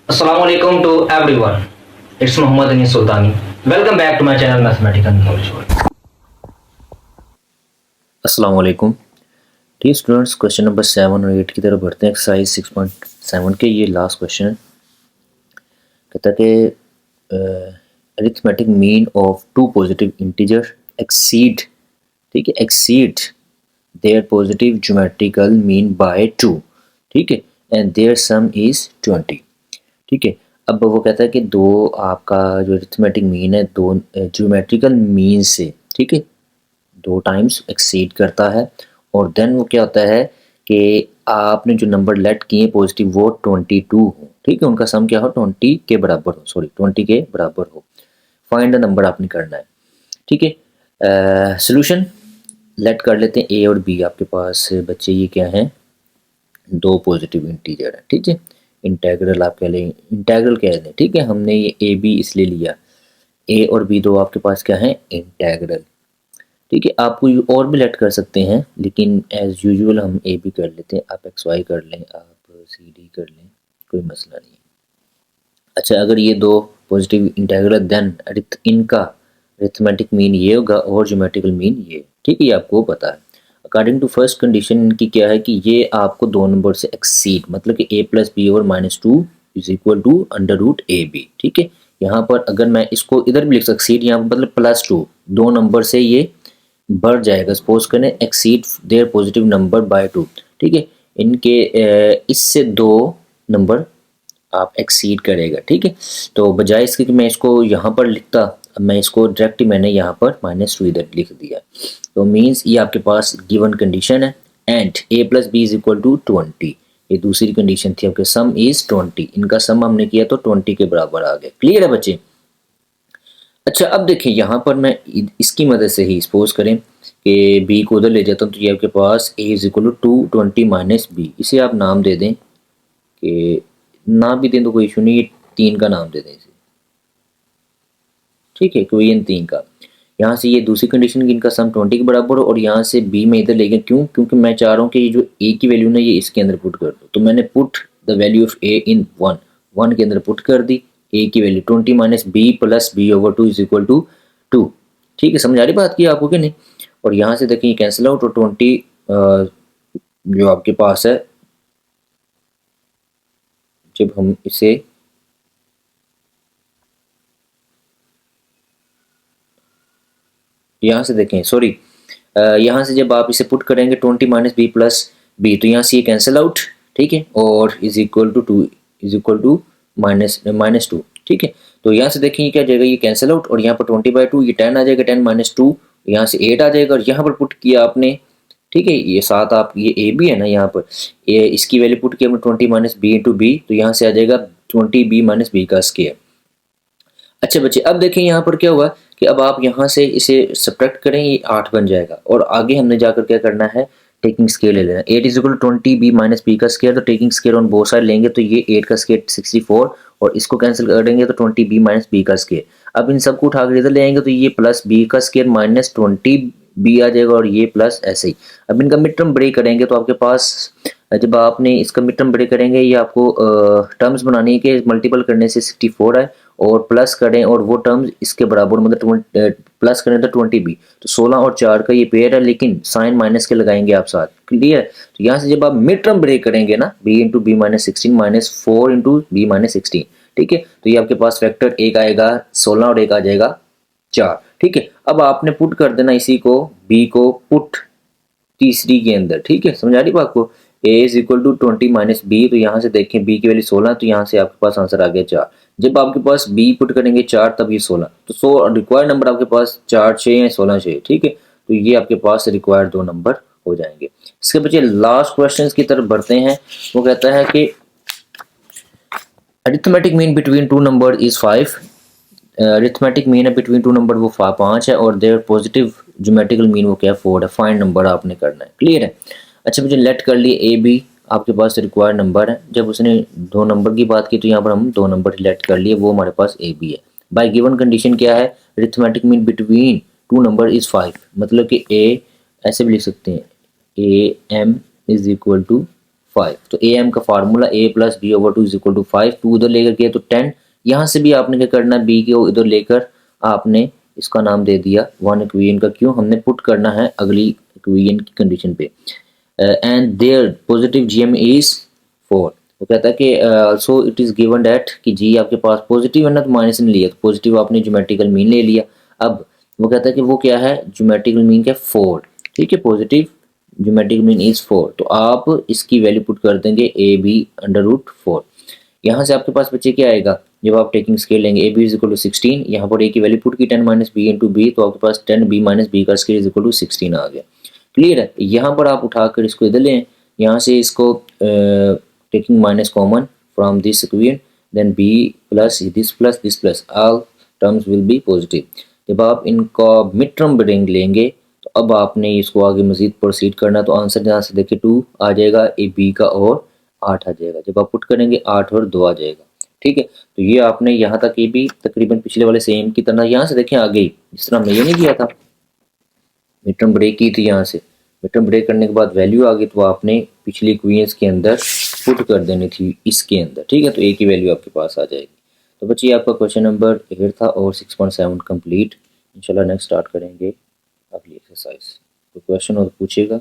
Assalamualaikum to everyone. It's Muhammad Anis Sultani. Welcome back to my channel Mathematical Knowledge World. अस्सलाम वालेकुम D students, question number 7 और 8 की तरफ बढ़ते हैं। एक्सरसाइज 6.7 के ये लास्ट क्वेश्चन है। कहता है कि arithmetic mean of two positive integer exceed, ठीक है, exceed their positive geometrical mean by 2, ठीक है, एंड देयर सम इज 20, ठीक है। अब वो कहता है कि दो आपका जो अरिथमेटिक मीन है दो ज्योमेट्रिकल मीन से, ठीक है, 2 टाइम्स एक्सीड करता है। और देन वो क्या होता है कि आपने जो नंबर लेट किए पॉजिटिव वो 22 हो, ठीक है, उनका सम क्या हो 20 के बराबर हो, सॉरी 20 के बराबर हो। फाइंड द नंबर आपने करना है, ठीक है। सोल्यूशन लेट कर लेते हैं। ए और बी आपके पास बच्चे ये क्या हैं, दो पॉजिटिव इंटीजर है, ठीक है। इंटेग्रल आप कह लें, इंटेग्रल कह दें, ठीक है। हमने ये ए बी इसलिए लिया, ए और बी दो आपके पास क्या है इंटेग्रल, ठीक है। आप कोई और भी लेट कर सकते हैं, लेकिन एज यूजुअल हम ए बी कर लेते हैं। आप एक्स वाई कर लें, आप सी डी कर लें, कोई मसला नहीं। अच्छा, अगर ये दो पॉजिटिव इंटेग्रल देन इनका अरिथमेटिक मीन ये होगा और ज्योमेट्रिकल मीन ये, ठीक है, ये आपको पता है। अकॉर्डिंग टू फर्स्ट कंडीशन इनकी क्या है कि ये आपको दो नंबर से एक्सीड, मतलब कि A plus B over -2 is equal to under root A B, ठीक है। यहाँ पर अगर मैं इसको इधर भी लिख सकता, एक्सीड यहाँ पर मतलब +2, दो नंबर से ये बढ़ जाएगा। सपोज करें exceed their positive number by 2, ठीक है। इनके इससे दो नंबर आप एक्सीड करेगा, ठीक है। तो बजाय इसके कि मैं इसको यहाँ पर लिखता, अब मैं इसको डायरेक्ट मैंने यहाँ पर -2 इधर लिख दिया। तो मीन्स ये आपके पास गिवन कंडीशन है and A plus B is equal to 20, ये दूसरी कंडीशन थी आपके सम इज 20, इनका सम हमने किया तो 20 के बराबर आ गया। क्लियर है बच्चे। अच्छा, अब देखिए यहाँ पर मैं इसकी मदद से ही सपोज करें कि बी को उधर ले जाता हूँ, तो ये आपके पास A is equal to 20 minus B, इसे आप नाम दे दें कि ना भी दें तो कोई इशू नहीं, ये 3 का नाम दे दें इसे, ठीक है, कोई इन 3 का। यहाँ से ये दूसरी कंडीशन की इनका सम 20 के बराबर हो और यहाँ से बी में इधर ले गए, क्यों, क्योंकि मैं चाह रहा हूँ कि ये जो ए की वैल्यू ना ये इसके अंदर पुट कर दो। तो मैंने put the value of A in 1 के अंदर पुट कर दी, ए की value 20 minus B plus B over 2 is equal to 2, ठीक है। समझ आ रही बात की आपको कि नहीं। और यहाँ से देखिए कैंसिल आउट और 20 जो आपके पास है, जब हम इसे यहाँ से देखें, सॉरी, यहाँ से जब आप इसे पुट करेंगे 20 माइनस बी प्लस बी, तो यहाँ से ये कैंसिल आउट, ठीक है, और is equal to 2 is equal to -2, ठीक है। तो यहाँ से देखें क्या जाएगा, ये कैंसिल आउट और यहाँ पर 20/2 ये 10 आ जाएगा, 10 माइनस 2 यहाँ से 8 आ जाएगा और यहाँ पर पुट किया आपने, ठीक है, ये साथ आप ये ए बी है ना, यहाँ पर ये इसकी वैल्यू पुट किया 20 माइनस बी इंटू बी, तो यहाँ से आ जाएगा 20 बी माइनस बी का स्क्वायर। अच्छा बच्चे, अब देखें यहाँ पर क्या हुआ कि अब आप यहाँ से इसे सब्ट्रैक्ट करें, ये 8 बन जाएगा और आगे हमने जाकर क्या करना है, टेकिंग स्केयर ले लेना। 8 is equal to 20 minus B का स्केयर, तो taking square on both side लेंगे तो ये 8 का स्केयर 64 और इसको कैंसिल कर देंगे तो 20 माइनस बी का स्केयर। अब इन सबको उठाकर इधर ले आएंगे तो ये प्लस बी का स्केयर माइनस 20 बी आ जाएगा और ये प्लस ऐसे ही। अब इनका मिड टर्म ब्रेक करेंगे तो आपके पास जब आपने इसका मिड टर्म ब्रेक करेंगे, ये आपको टर्म्स बनानी है कि मल्टीपल करने से 64 है और प्लस करें और वो टर्म्स इसके बराबर, मतलब प्लस करें तो 20 बी, तो 16 और 4 का ये पेयर है, लेकिन साइन माइनस के लगाएंगे आप साथ। क्लियर। तो यहाँ से जब आप मिड टर्म ब्रेक करेंगे ना, B into B minus 16 minus 4 into B minus 16, ठीक है, तो ये आपके पास फैक्टर एक आएगा 16 और एक आ जाएगा 4, ठीक है। अब आपने पुट कर देना इसी को, बी को पुट तीसरी के अंदर, ठीक है, समझ आ रही बात को। A is equal to 20 minus B, तो यहाँ से देखें बी की वैल्यू 16, तो यहाँ से आपके पास आंसर आ गया 4। जब आपके पास बी पुट करेंगे 4 तब ये 16, तो 100 रिक्वायर्ड नंबर आपके पास 4 6 या 16 6, ठीक है। तो ये आपके पास रिक्वायर्ड 2 नंबर हो जाएंगे। इसके बच्चे लास्ट क्वेश्चन की तरफ बढ़ते हैं। वो कहता है कि arithmetic mean between two number is 5, arithmetic mean है बिटवीन टू नंबर वो 5 है और देयर पॉजिटिव ज्योमेट्रिकल मीन वो क्या है 4 है। फाइंड नंबर आपने करना है। क्लियर है। अच्छा मुझे लेट कर लिए ए बी आपके पास रिक्वायर्ड नंबर है। जब उसने 2 नंबर की बात की तो यहाँ पर हम 2 नंबर लेट कर लिए, वो हमारे पास ए बी है। बाय गिवन कंडीशन क्या है, arithmetic mean between two number is 5, मतलब कि ए ऐसे भी लिख सकते हैं, A M is equal to 5। तो ए एम का formula a plus B over 2 is equal to 5, 2 उधर लेकर गया तो 10। यहाँ से भी आपने क्या करना है, बी को इधर लेकर आपने इसका नाम दे दिया 1 इक्वेशन का, क्यों, हमने पुट करना है अगली इक्वेशन की कंडीशन पे। And their positive GM is 4। वो कहता है कि also it is given that कि जी आपके पास पॉजिटिव है ना, तो माइनस ने लिया, तो पॉजिटिव आपने ज्योमेट्रिकल मीन ले लिया। अब वो कहता है कि वो क्या है, ज्योमेट्रिकल मीन क्या, 4। ठीक है, पॉजिटिव ज्योमेट्रिकल मीन इज 4, तो आप इसकी वैल्यू पुट कर देंगे ए बी अंडर रूट 4। यहाँ से आपके पास बच्चे क्या आएगा, जब आप टेकिंग स्केल लेंगे A B is equal to 16, यहाँ पर ए की वैल्यू पुट की 10 माइनस बी इंटू बी, तो आपके पास 10 बी माइनस बी का स्केल इज इक्वल टू 16 आ गया। क्लियर है, यहाँ पर आप उठाकर इसको इधर लें, यहाँ से इसको taking minus common from this equation, then B plus this plus all terms will be positive. जब आप इनका मिड टर्म लेंगे तो अब आपने इसको आगे मजीद प्रोसीड करना, तो आंसर यहाँ से देखिए 2 आ जाएगा, ए बी का और 8 आ जाएगा। जब आप पुट करेंगे 8 और 2 आ जाएगा। ठीक है, तो ये आपने यहाँ तक ये भी तकरीबन पिछले वाले सेम की तरह, यहाँ से देखें आगे जिस तरह हमने ये नहीं किया था, मिड टर्म ब्रेक की थी, यहाँ से मिड टर्म ब्रेक करने के बाद वैल्यू आ गई, तो आपने पिछली इक्वेशंस के अंदर पुट कर देनी थी इसके अंदर। ठीक है, तो ए की वैल्यू आपके पास आ जाएगी। तो बच्चे आपका क्वेश्चन नंबर 8 था और 6.7 कंप्लीट। इंशाल्लाह नेक्स्ट स्टार्ट करेंगे अगली एक्सरसाइज। तो क्वेश्चन और पूछेगा।